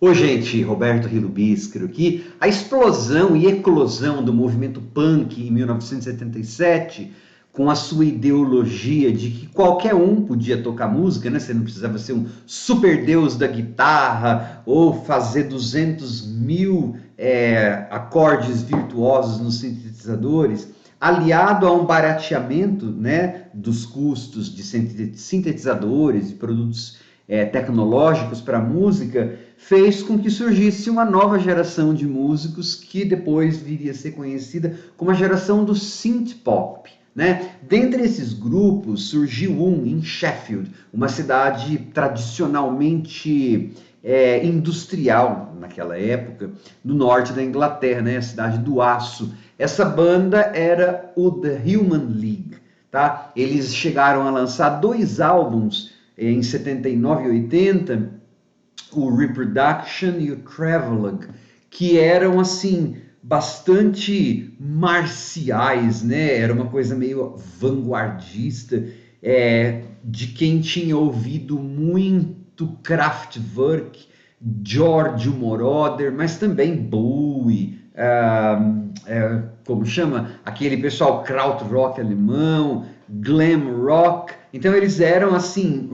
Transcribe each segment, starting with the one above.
Oi, gente, Roberto Rilubiscaro aqui. A explosão e eclosão do movimento punk em 1977, com a sua ideologia de que qualquer um podia tocar música, né? Você não precisava ser um super deus da guitarra ou fazer 200 mil acordes virtuosos nos sintetizadores, aliado a um barateamento, né, dos custos de sintetizadores e produtos tecnológicos para a música, fez com que surgisse uma nova geração de músicos que depois viria a ser conhecida como a geração do synth pop. Né? Dentre esses grupos surgiu um em Sheffield, uma cidade tradicionalmente industrial naquela época, no norte da Inglaterra, né? A cidade do aço. Essa banda era o The Human League. Tá? Eles chegaram a lançar dois álbuns em 79 e 80, o Reproduction e o Travelogue, que eram assim bastante marciais, né? Era uma coisa meio vanguardista, de quem tinha ouvido muito Kraftwerk, Giorgio Moroder, mas também Bowie, como chama? Aquele pessoal krautrock alemão, glam rock. Então eles eram assim,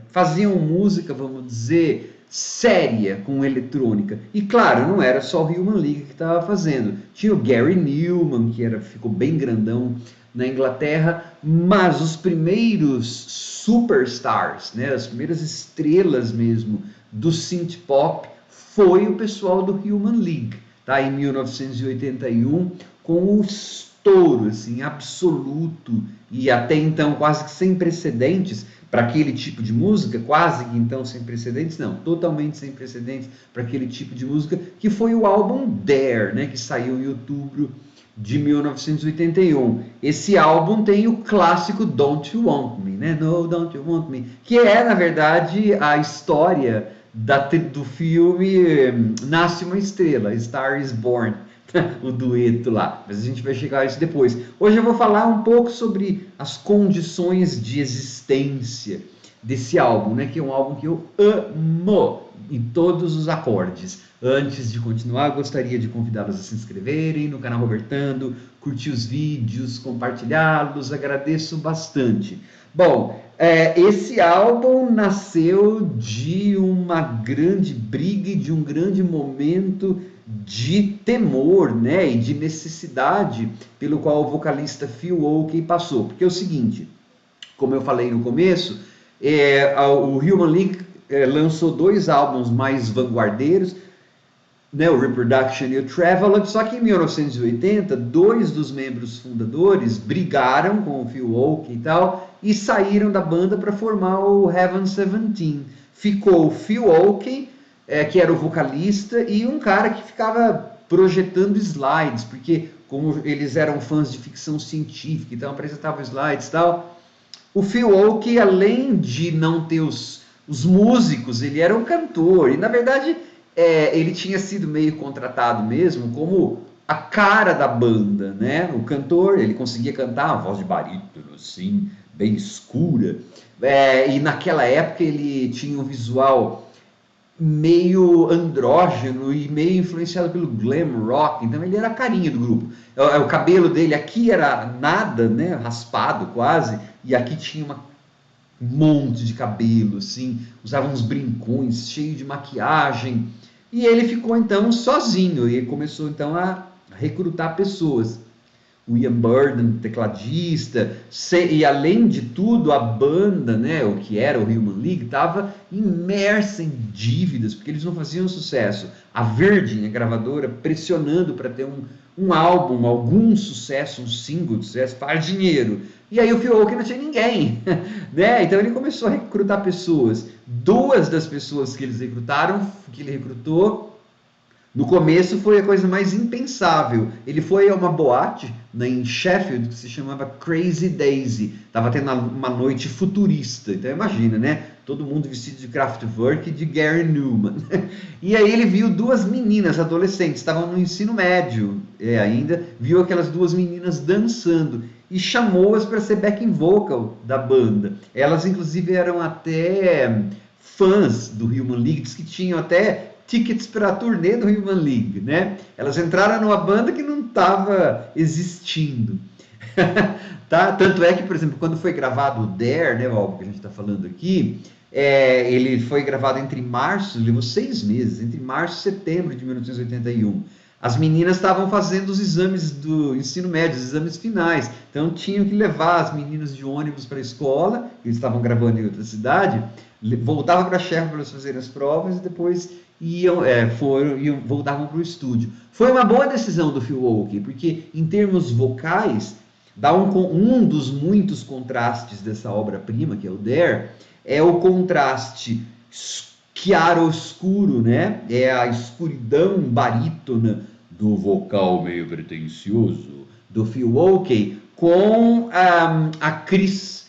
faziam música, vamos dizer, séria com eletrônica. E claro, não era só o Human League que estava fazendo. Tinha o Gary Newman, que ficou bem grandão na Inglaterra, mas os primeiros superstars, né, as primeiras estrelas mesmo do synth pop foi o pessoal do Human League, tá? Em 1981, com o estouro assim, absoluto e até então quase que sem precedentes para aquele tipo de música, quase que então sem precedentes, não, totalmente sem precedentes para aquele tipo de música, que foi o álbum Dare, né, que saiu em outubro de 1981. Esse álbum tem o clássico Don't You Want Me, né? No, Don't You Want Me, que é, na verdade, a história do filme Nasce uma Estrela, Star is Born, o dueto lá, mas a gente vai chegar a isso depois. Hoje eu vou falar um pouco sobre as condições de existência desse álbum, né, que é um álbum que eu amo em todos os acordes. Antes de continuar, gostaria de convidá-los a se inscreverem no canal Robertando, curtir os vídeos, compartilhá-los, agradeço bastante. Bom, esse álbum nasceu de uma grande briga e de um grande momento de temor, né, e de necessidade pelo qual o vocalista Phil Oakey passou. Porque é o seguinte, como eu falei no começo, o Human League lançou dois álbuns mais vanguardeiros, né, o Reproduction e o Travelogue, só que em 1980, dois dos membros fundadores brigaram com o Phil Oakey e tal, e saíram da banda para formar o Heaven 17. Ficou o Phil Oakey, que era o vocalista, e um cara que ficava projetando slides, porque como eles eram fãs de ficção científica, então apresentavam slides e tal. O Phil Oakey, além de não ter os músicos, ele era um cantor, e na verdade ele tinha sido meio contratado mesmo como a cara da banda, né? O cantor, ele conseguia cantar, uma voz de barítono, assim, bem escura, e naquela época ele tinha um visual meio andrógeno e meio influenciado pelo glam rock, então ele era a carinha do grupo. O cabelo dele aqui era nada, né, raspado quase, e aqui tinha um monte de cabelo, assim, usava uns brincões, cheio de maquiagem, e ele ficou então sozinho, e começou então a recrutar pessoas. O Ian Burden, tecladista, e além de tudo, a banda, né, o que era o Human League, estava imersa em dívidas, porque eles não faziam sucesso. A Virgin, a gravadora, pressionando para ter um álbum, algum sucesso, um single de sucesso, para dinheiro. E aí o Phil Oakey não tinha ninguém, né? Então ele começou a recrutar pessoas. Duas das pessoas que ele recrutou, no começo foi a coisa mais impensável. Ele foi a uma boate em Sheffield que se chamava Crazy Daisy. Tava tendo uma noite futurista. Então imagina, né? Todo mundo vestido de Kraftwerk e de Gary Newman. E aí ele viu duas meninas adolescentes, estavam no ensino médio ainda, viu aquelas duas meninas dançando e chamou-as para ser backing vocal da banda. Elas inclusive eram até fãs do Human League, diz que tinham até tickets para a turnê do Human League, né? Elas entraram numa banda que não estava existindo. Tá? Tanto é que, por exemplo, quando foi gravado o Dare, né, o álbum que a gente está falando aqui, ele foi gravado entre março, levou 6 meses, entre março e setembro de 1981. As meninas estavam fazendo os exames do ensino médio, os exames finais, então tinham que levar as meninas de ônibus para a escola, eles estavam gravando em outra cidade, voltavam para a Sherpa para elas fazerem as provas e depois voltavam para o estúdio. Foi uma boa decisão do Phil Oakey, porque em termos vocais, dá um dos muitos contrastes dessa obra-prima, que é o Dare, é o contraste chiaro-escuro, né? É a escuridão barítona do vocal meio pretencioso do Phil Oakey com a Chris.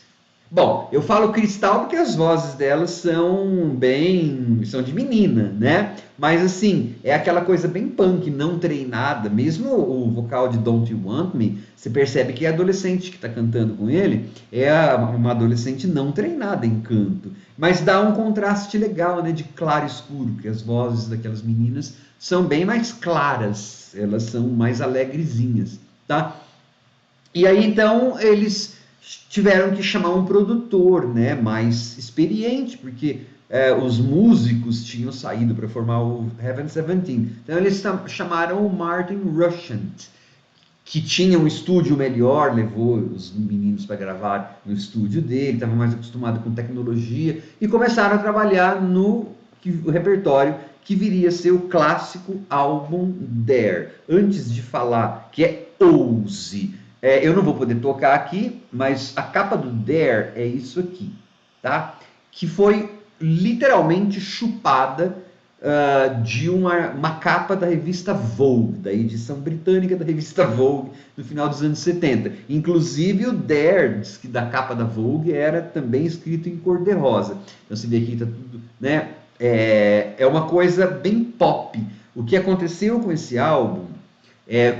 Bom, eu falo cristal porque as vozes delas são de menina, né? Mas assim, é aquela coisa bem punk, não treinada. Mesmo o vocal de Don't You Want Me, você percebe que é adolescente que está cantando com ele, é uma adolescente não treinada em canto. Mas dá um contraste legal, né? De claro e escuro, que as vozes daquelas meninas são bem mais claras, elas são mais alegrezinhas, tá? E aí então eles tiveram que chamar um produtor, né, mais experiente, porque os músicos tinham saído para formar o Heaven 17. Então eles chamaram o Martin Rushent, que tinha um estúdio melhor, levou os meninos para gravar no estúdio dele, estava mais acostumado com tecnologia, e começaram a trabalhar no repertório que viria a ser o clássico álbum Dare. Antes de falar que é Ouse, eu não vou poder tocar aqui, mas a capa do Dare é isso aqui, tá? Que foi literalmente chupada de uma capa da revista Vogue, da edição britânica da revista Vogue, no final dos anos 70. Inclusive o Dare, diz que da capa da Vogue, era também escrito em cor-de-rosa. Então você vê aqui, tá tudo, né? É uma coisa bem pop. O que aconteceu com esse álbum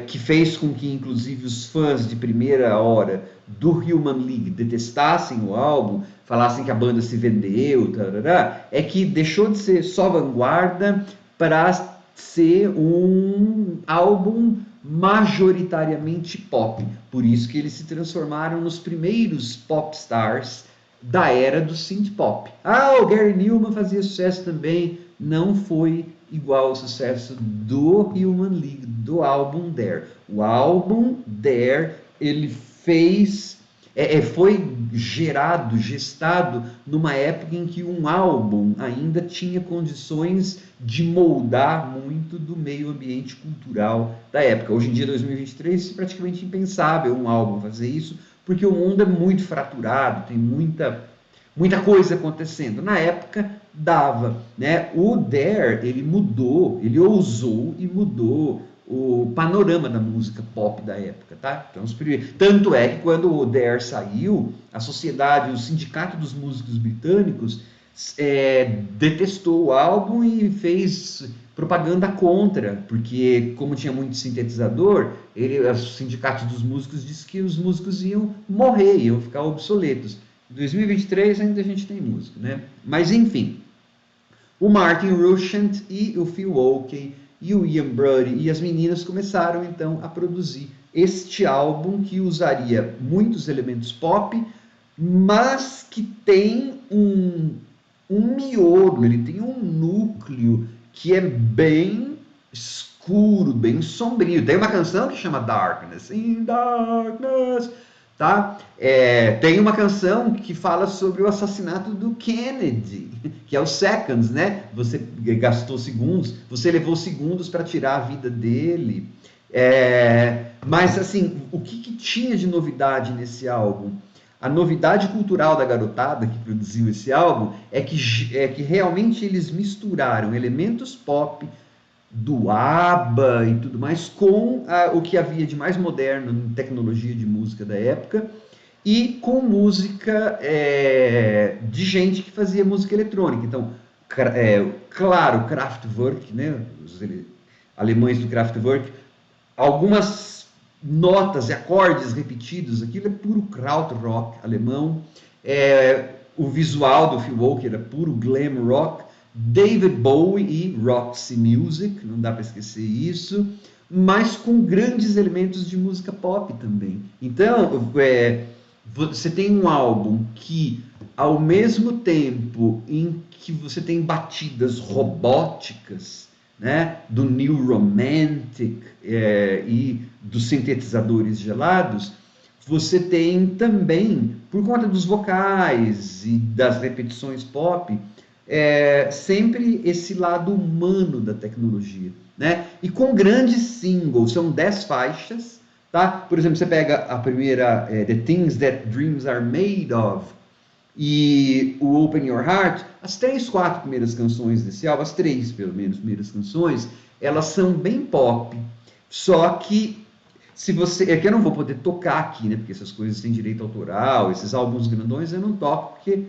que fez com que, inclusive, os fãs de primeira hora do Human League detestassem o álbum, falassem que a banda se vendeu, tarará, é que deixou de ser só vanguarda para ser um álbum majoritariamente pop. Por isso que eles se transformaram nos primeiros pop stars da era do synth pop. O Gary Numan fazia sucesso também, não foi igual ao sucesso do Human League, do álbum Dare. O álbum Dare, ele foi gestado numa época em que um álbum ainda tinha condições de moldar muito do meio ambiente cultural da época. Hoje em dia, 2023, é praticamente impensável um álbum fazer isso, porque o mundo é muito fraturado, tem muita coisa acontecendo. Na época dava, né? O Dare, ele ousou e mudou o panorama da música pop da época, tá? Então, tanto é que quando o Dare saiu, a sociedade, o sindicato dos músicos britânicos detestou o álbum e fez propaganda contra, porque como tinha muito sintetizador, os sindicatos dos músicos disse que os músicos iam morrer, iam ficar obsoletos. Em 2023 ainda a gente tem música, né? Mas enfim, o Martin Rushent e o Phil Oakey e o Ian Brody e as meninas começaram então a produzir este álbum que usaria muitos elementos pop, mas que tem um miolo, ele tem um núcleo que é bem escuro, bem sombrio. Tem uma canção que chama Darkness, In Darkness, tá? Tem uma canção que fala sobre o assassinato do Kennedy, que é o Seconds, né? Você gastou segundos, você levou segundos para tirar a vida dele. Mas assim, o que tinha de novidade nesse álbum? A novidade cultural da garotada que produziu esse álbum é que realmente eles misturaram elementos pop do ABBA e tudo mais com o que havia de mais moderno em tecnologia de música da época e com música de gente que fazia música eletrônica. Então, claro, Kraftwerk, né, os alemães do Kraftwerk, algumas notas e acordes repetidos, aquilo é puro krautrock alemão. o visual do Phil Oakey era puro glam rock, David Bowie e Roxy Music, não dá para esquecer isso, mas com grandes elementos de música pop também. Então, você tem um álbum que, ao mesmo tempo em que você tem batidas robóticas, né, do New Romantic e dos sintetizadores gelados, você tem também, por conta dos vocais e das repetições pop, sempre esse lado humano da tecnologia, né? E com grandes singles, são 10 faixas, tá? Por exemplo, você pega a primeira, The Things That Dreams Are Made Of, e o Open Your Heart, as 3, 4 primeiras canções desse álbum, as 3 pelo menos primeiras canções, elas são bem pop, só que se você, é que eu não vou poder tocar aqui, né, porque essas coisas têm direito autoral, esses álbuns grandões eu não toco porque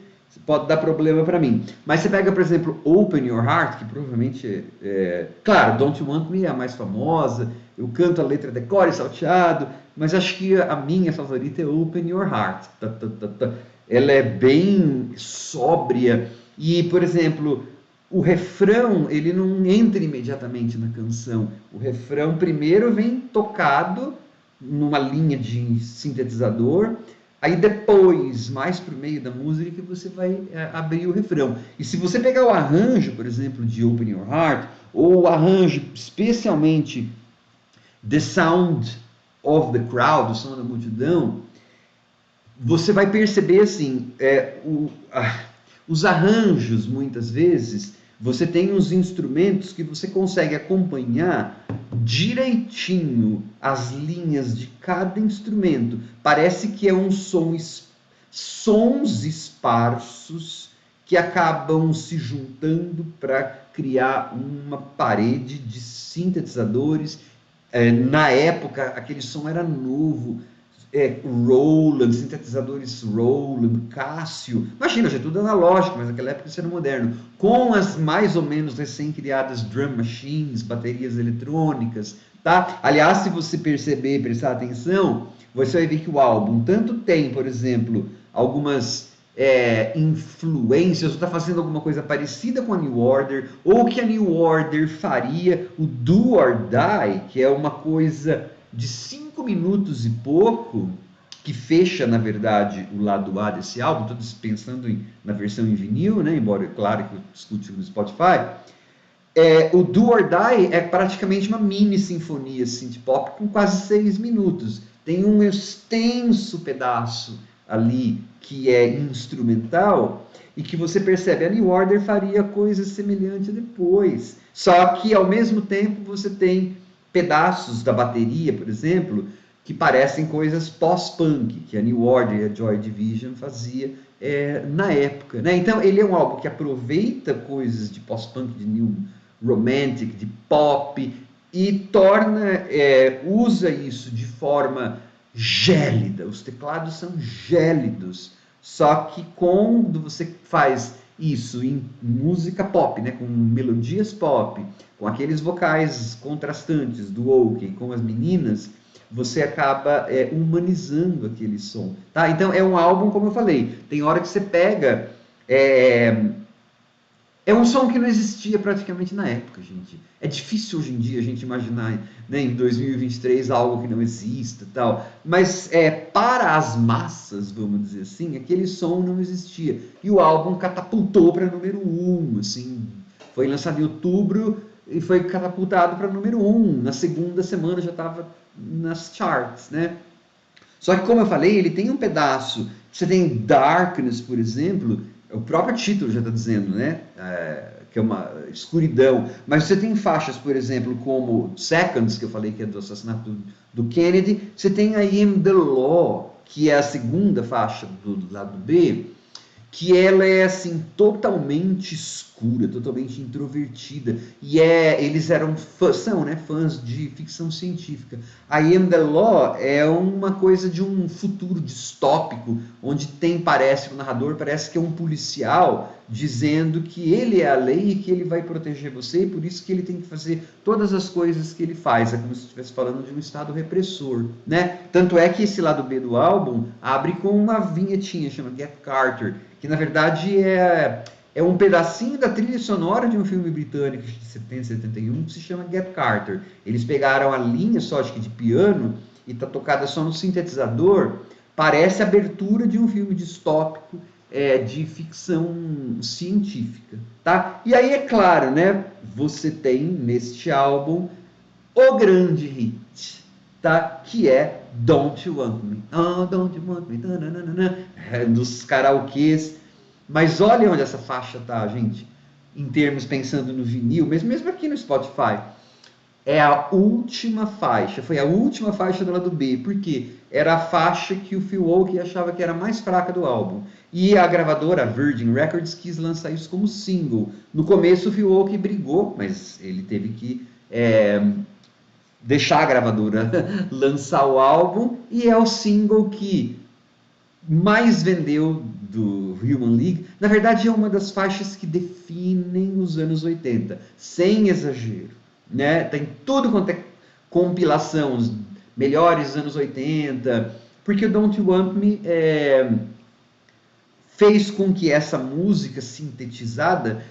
pode dar problema para mim. Mas você pega, por exemplo, Open Your Heart, que provavelmente claro, Don't You Want Me é a mais famosa, eu canto a letra decore e salteado, mas acho que a minha favorita é Open Your Heart. Ela é bem sóbria e, por exemplo, o refrão, ele não entra imediatamente na canção. O refrão primeiro vem tocado numa linha de sintetizador, aí depois, mais pro meio da música, que você vai abrir o refrão. E se você pegar o arranjo, por exemplo, de Open Your Heart, ou o arranjo especialmente The Sound of the Crowd, o som da multidão, você vai perceber assim, os arranjos, muitas vezes, você tem uns instrumentos que você consegue acompanhar direitinho as linhas de cada instrumento. Parece que é um sons esparsos que acabam se juntando para criar uma parede de sintetizadores. Na época, aquele som era novo. Roland, sintetizadores Roland, Casio, imagina, já é tudo analógico, mas naquela época isso era moderno, com as mais ou menos recém-criadas drum machines, baterias eletrônicas, tá? Aliás, se você perceber, prestar atenção, você vai ver que o álbum tanto tem, por exemplo, algumas influências, ou está fazendo alguma coisa parecida com a New Order, ou que a New Order faria, o Do or Die, que é uma coisa de 5 minutos e pouco, que fecha, na verdade, o lado A desse álbum, todos pensando na versão em vinil, né? Embora, claro, que eu escute no Spotify. O Do or Die é praticamente uma mini sinfonia synth pop com quase 6 minutos. Tem um extenso pedaço ali que é instrumental e que você percebe, a New Order faria coisa semelhante depois. Só que, ao mesmo tempo, você tem pedaços da bateria, por exemplo, que parecem coisas pós-punk, que a New Order e a Joy Division fazia na época, né? Então, ele é um álbum que aproveita coisas de pós-punk, de New Romantic, de pop, e usa isso de forma gélida. Os teclados são gélidos, só que quando você faz isso em música pop, né, com melodias pop, com aqueles vocais contrastantes do Oakey com as meninas, você acaba humanizando aquele som, tá? Então é um álbum, como eu falei, tem hora que você pega, é um som que não existia praticamente na época, gente. É difícil hoje em dia a gente imaginar, né, em 2023 algo que não exista, tal. Mas para as massas, vamos dizer assim, aquele som não existia. E o álbum catapultou para número 1, assim, foi lançado em outubro e foi catapultado para número 1. Na segunda semana já estava nas charts, né? Só que, como eu falei, ele tem um pedaço. Você tem Darkness, por exemplo, o próprio título já está dizendo, né? Que é uma escuridão. Mas você tem faixas, por exemplo, como Seconds, que eu falei que é do assassinato do Kennedy. Você tem a I Am The Law, que é a segunda faixa do lado B, que ela é assim totalmente escura, obscura, totalmente introvertida. E eles eram são, né, fãs de ficção científica. I Am the Law é uma coisa de um futuro distópico, onde parece, o narrador parece que é um policial dizendo que ele é a lei e que ele vai proteger você, e por isso que ele tem que fazer todas as coisas que ele faz. É como se estivesse falando de um estado repressor, né? Tanto é que esse lado B do álbum abre com uma vinhetinha, chama Get Carter, que na verdade é um pedacinho da trilha sonora de um filme britânico de 70, 71 que se chama Get Carter. Eles pegaram a linha só, acho que de piano, e tá tocada só no sintetizador. Parece a abertura de um filme distópico de ficção científica, tá? E aí, é claro, né? Você tem neste álbum o grande hit, tá? Que é Don't You Want Me? Oh, Don't You Want Me? Dos karaokês. Mas olha onde essa faixa tá, gente, em termos pensando no vinil, mesmo aqui no Spotify. É a última faixa, foi a última faixa do lado B, porque era a faixa que o Phil Oakey achava que era mais fraca do álbum. E a gravadora, a Virgin Records, quis lançar isso como single. No começo o Phil Oakey brigou, mas ele teve que deixar a gravadora lançar o álbum, e é o single que mais vendeu do Human League. Na verdade, é uma das faixas que definem os anos 80, sem exagero, né? Tem tudo quanto é compilação, os melhores anos 80, porque o Don't You Want Me fez com que essa música sintetizada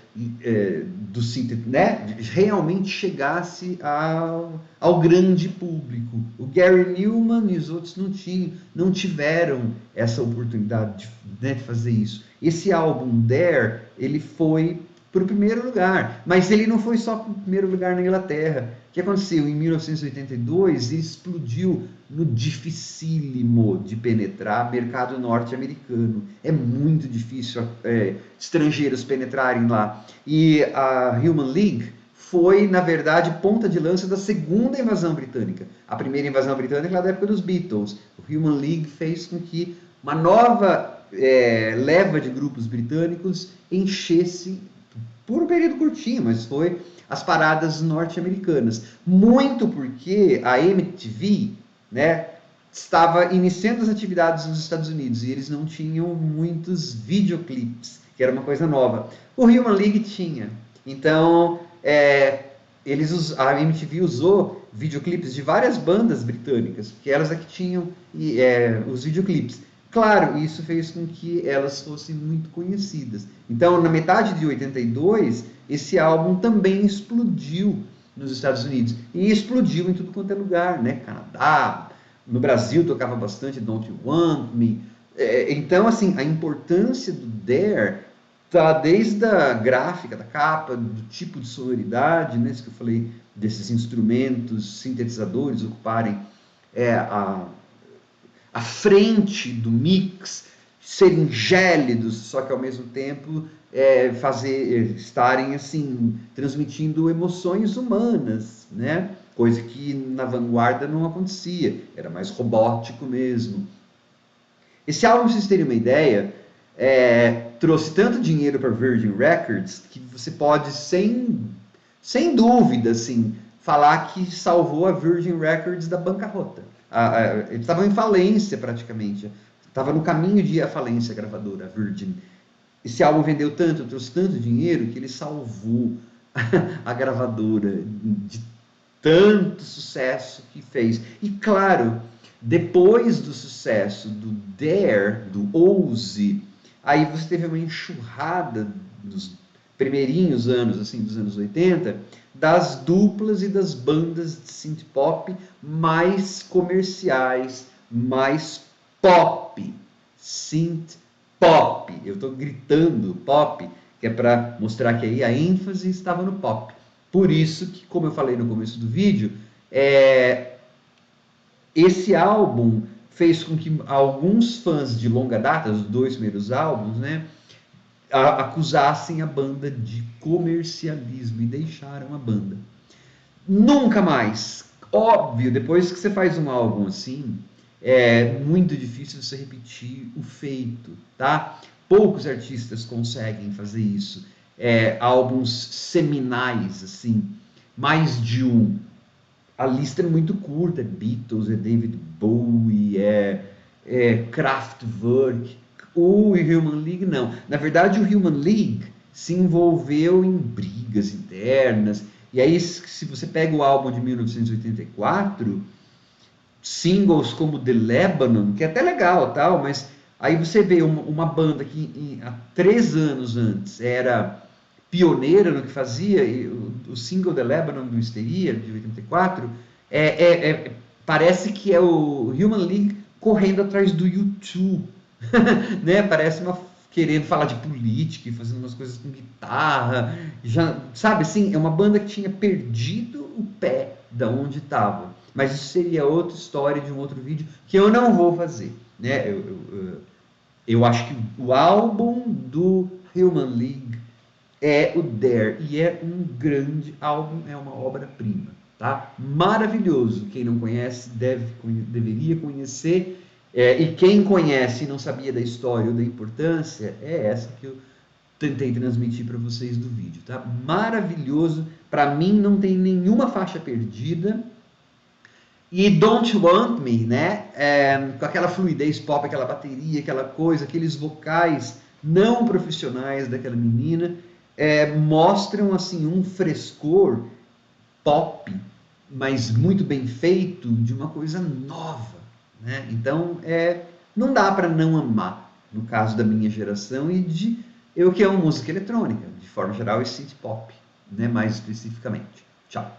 né, realmente chegasse ao grande público. O Gary Newman e os outros não tiveram essa oportunidade de fazer isso. Esse álbum There, ele foi para o primeiro lugar, mas ele não foi só para o primeiro lugar na Inglaterra. O que aconteceu? Em 1982, ele explodiu no dificílimo de penetrar mercado norte-americano. É muito difícil estrangeiros penetrarem lá. E a Human League foi, na verdade, ponta de lança da segunda invasão britânica. A primeira invasão britânica lá da época dos Beatles. O Human League fez com que uma nova leva de grupos britânicos enchesse, por um período curtinho, mas foi as paradas norte-americanas. Muito porque a MTV, né, estava iniciando as atividades nos Estados Unidos e eles não tinham muitos videoclipes, que era uma coisa nova. O Human League tinha. Então, a MTV usou videoclipes de várias bandas britânicas, porque elas é que tinham os videoclipes. Claro, isso fez com que elas fossem muito conhecidas. Então, na metade de 82, esse álbum também explodiu nos Estados Unidos. E explodiu em tudo quanto é lugar, né? Canadá, no Brasil tocava bastante Don't You Want Me. Então, assim, a importância do There tá desde a gráfica da capa, do tipo de sonoridade, né? Isso que eu falei, desses instrumentos sintetizadores ocuparem a frente do mix, serem gélidos, só que ao mesmo tempo estarem assim, transmitindo emoções humanas, né? Coisa que na vanguarda não acontecia, era mais robótico mesmo. Esse álbum, pra vocês terem uma ideia, trouxe tanto dinheiro para Virgin Records que você pode, sem dúvida, assim, falar que salvou a Virgin Records da bancarrota. Eles estavam em falência praticamente, estava no caminho de ir à falência a gravadora, a Virgin. Esse álbum vendeu tanto, trouxe tanto dinheiro que ele salvou a gravadora de tanto sucesso que fez. E claro, depois do sucesso do Dare, do Ouse, aí você teve uma enxurrada nos primeirinhos anos, assim, dos anos 80, das duplas e das bandas de synth pop mais comerciais, mais pop, synth pop. Eu estou gritando pop, que é para mostrar que aí a ênfase estava no pop. Por isso que, como eu falei no começo do vídeo, esse álbum fez com que alguns fãs de longa data, os dois primeiros álbuns, né, acusassem a banda de comercialismo e deixaram a banda. Nunca mais. Óbvio, depois que você faz um álbum assim, é muito difícil você repetir o feito, tá? Poucos artistas conseguem fazer isso. álbuns seminais, assim, mais de um. A lista é muito curta, é Beatles, é David Bowie, Kraftwerk. O Human League não. Na verdade, o Human League se envolveu em brigas internas. E aí, se você pega o álbum de 1984, singles como The Lebanon, que é até legal, tal, mas aí você vê uma banda que há 3 anos antes era pioneira no que fazia, e o single The Lebanon do Histeria, de 84, parece que é o Human League correndo atrás do U2, né? Parece querendo falar de política e fazendo umas coisas com guitarra, já, sabe assim, é uma banda que tinha perdido o pé da onde estava. Mas isso seria outra história de um outro vídeo que eu não vou fazer, né? Eu acho que o álbum do Human League é o Dare, e é um grande álbum, é uma obra-prima, tá? Maravilhoso. Quem não conhece deveria conhecer, e quem conhece e não sabia da história ou da importância, é essa que eu tentei transmitir para vocês do vídeo, tá? Maravilhoso. Para mim não tem nenhuma faixa perdida. E Don't Want Me, né? Com aquela fluidez pop, aquela bateria, aquela coisa, aqueles vocais não profissionais daquela menina, mostram assim um frescor pop, mas muito bem feito, de uma coisa nova, né? Então, não dá para não amar, no caso da minha geração e de eu que amo música eletrônica, de forma geral, e synth pop, né? Mais especificamente. Tchau.